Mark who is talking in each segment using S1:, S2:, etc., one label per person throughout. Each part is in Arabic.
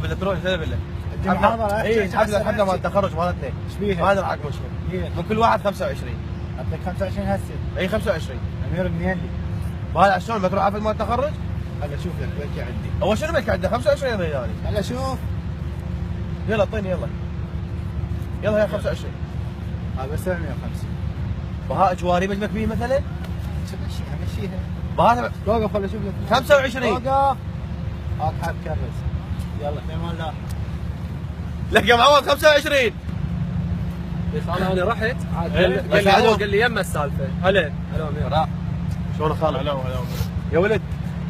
S1: قبل لا تروح بالله.
S2: المحاضرة
S1: اي حفله مال التخرج مالتنا.
S2: ايش بيها؟
S1: ما ادري عقب شنو. من كل واحد 25.
S2: اعطيك 25 هسه.
S1: اي 25.
S2: امير منين لي؟
S1: وهذا شلون بتروح حفله مال التخرج؟
S2: هلا شوف لك بلكي عندي.
S1: هو شنو بك عنده 25 ريال؟
S2: هلا شوف.
S1: يلا اعطيني يلا. يلا يا 25.
S2: هذا بس 150.
S1: وها جواري بجمك بيه مثلا؟
S2: مشيها.
S1: وهذا
S2: وقف خليني اشوف لك.
S1: 25.
S2: وقف. هاك حاب كرز. يلا في امان الله.
S1: لك يا معود 25.
S3: انا رحت قال لي يمه السالفه.
S1: هلا
S3: هلا امير.
S1: شلون خالد؟
S3: هلا
S1: يا ولد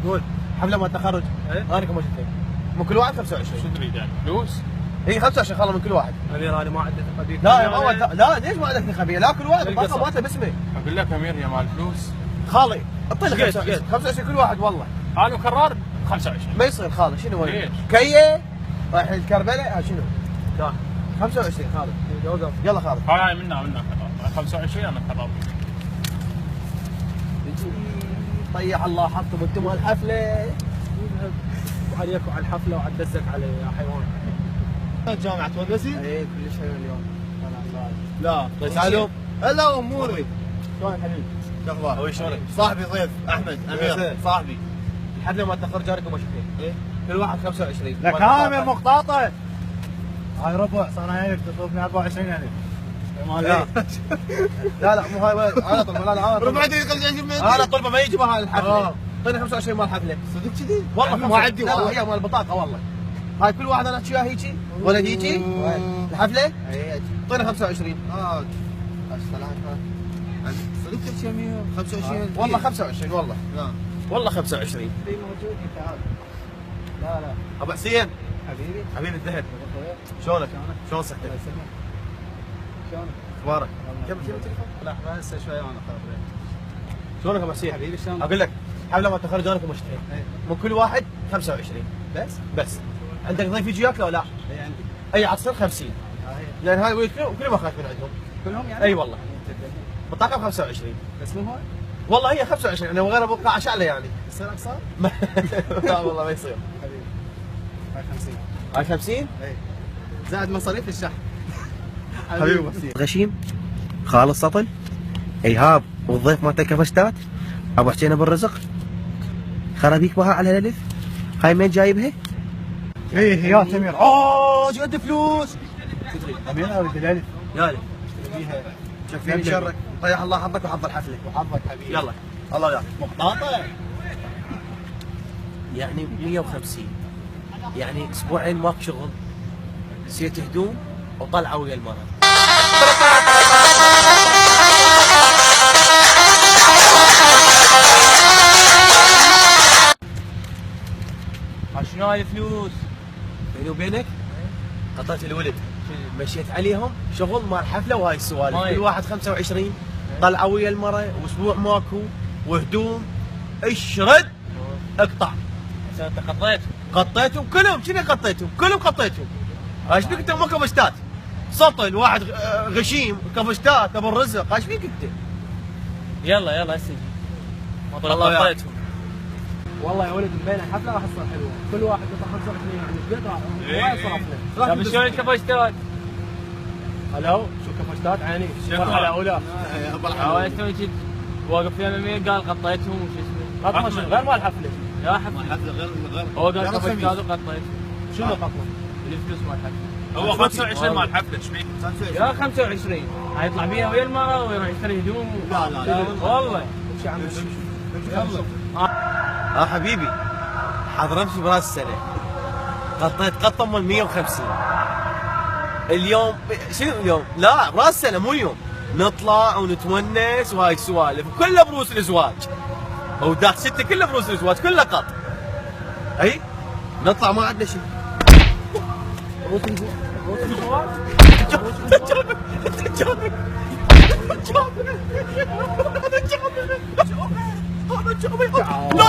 S1: قول حفله مال التخرج. انا كم وجهتين؟ من كل واحد 25.
S3: شو تريد يعني؟ فلوس؟
S1: هي 25 خاله من كل واحد.
S3: امير انا ما عندي ثقه بيك.
S1: لا يا معود لا ليش ما عندك خبيه؟ لا كل واحد البطاقه مالته باسمه.
S3: اقول لك امير يا مال فلوس.
S1: خالي اعطيني 25 كل واحد والله.
S3: انا كرار 25.
S1: ما يصير خالد شنو
S3: ليش؟
S1: كيه رايح الكربلاء ها شنو؟ 25 خالد. يلا خالد.
S3: هاي منا 25 انا كرار.
S1: طيح الله حطم انتم الحفله.
S3: عليك وعلى الحفله وعلى دزك علي يا حيوان.
S2: جامعة ودسي؟
S1: اي كل شيء اليوم.
S2: لا
S1: طيب تعالوا.
S2: هلا اموري.
S1: شلونك حبيبي؟
S2: شو اخبارك؟
S1: هو شلونك؟
S2: صاحبي ضيف احمد امير صاحبي.
S1: الحفله مال التخرج جاركم وشكين. ايه كل واحد 25.
S2: لك هامر مقطاطة. هاي ربع صار هيك تطلبني 24000.
S1: لا لا مو هاي انا طلبه لا انا
S2: ربعتي يقل
S1: انا طلبه ما يجي بها الحفله. اعطيني 25 مال الحفله.
S2: صدق كذي؟
S1: والله
S2: ما عندي
S1: لا
S2: والله.
S1: هي مال البطاقه والله. هاي كل واحد انا احكي وياه هيجي ولد يجي الحفله.
S2: اي
S1: اعطيني 25.
S2: صدق كل شيء 125
S1: والله 25 والله.
S2: نعم.
S1: والله 25.
S2: في موجود تعال. لا لا
S1: ابو حسين
S2: حبيبي
S1: حبيبي الذهب شلونك؟ شلون صحتك؟
S2: الله يسلمك. شلونك؟
S1: اخبارك؟ كم التليفون؟
S2: لحظة هسه شوي وانا خابرين.
S1: شلونك ابو حسين؟
S2: حبيبي شلونك؟
S1: اقول لك حفله ما تخرج انا ومشتري من كل واحد 25 بس عندك ضيف يجي ياكله ولا لا؟
S2: اي عندي.
S1: اي عصر 50 لان هاي كلهم اخذت من عندهم.
S2: كلهم يعني؟
S1: اي والله بطاقه ب 25
S2: بس مو هون؟
S1: والله هي 25 انا وغيرها بقى شعله يعني.
S2: يصير اقصر؟
S1: لا والله ما يصير.
S2: حبيبي هاي 50.
S1: هاي 50
S2: اي زائد مصاريف الشحن.
S1: حبيبي ابو حسين غشيم خالص سطل ايهاب والضيف مالته كفشتات ابو حسين ابو الرزق خرابيك بها على الالف. هاي مين جايبها؟
S2: ايه يا تمير.
S1: اوه شو قد فلوس؟
S2: امير اريد الالف.
S1: يا لي
S2: فيها
S1: شفيني شرك طيح الله حظك وحظ الحفله.
S2: وحظك حبيبي.
S1: يلا الله يعافيك.
S2: مقطاطة.
S1: يعني 150 يعني اسبوعين ماك شغل سيت هدوم وطلعه ويا المرأة.
S3: شنو هاي الفلوس؟
S1: بيني وبينك قطعت الولد مشيت عليهم شغل مال حفله وهاي السوالف كل واحد 25 طلعه ويا المرأة واسبوع ماكو وهدوم اشرد اقطع.
S3: انت قطيت؟
S1: قطيتهم كلهم شنو قطيتهم؟ كلهم قطيتهم. ايش بيك انت مو كفشتات؟ سطل واحد غشيم كفشتات ابو الرزق ايش بيك انت؟
S3: يلا هسه
S1: الله
S3: قطيتهم.
S2: والله يا ولد مبين الحفله راح تصير حلوه، كل واحد يطلع 25 يعني ايش قد راح صرفنا.
S3: طيب شلون كفشتات؟
S2: هلو شو كفشتات عيني؟
S3: مرحله
S2: اولى.
S3: توي جيت واقف في امامي قال قطيتهم وش اسمه؟
S2: قطمه شنو غير مال الحفله؟
S3: يا حفله
S2: غير
S3: هو قال كفشتات وقطيت.
S2: شنو قطمه؟
S3: الفلوس مال الحفله
S4: هو 25 مال الحفله ايش بيك؟
S3: يا 25 حيطلع بيها ويا المرأة ويروح يشتري هدوم.
S2: لا
S3: والله
S2: امشي عم
S1: يلا حبيبي حضرمت براس السنه قطيت قطه مال 150 اليوم شنو اليوم؟ لا براس السنه مو اليوم نطلع ونتونس وهاي السوالف وكله بروس الازواج وداخل سته كله بروس الازواج كله قط. اي نطلع ما عندنا شيء.
S3: روس الزواج
S1: لا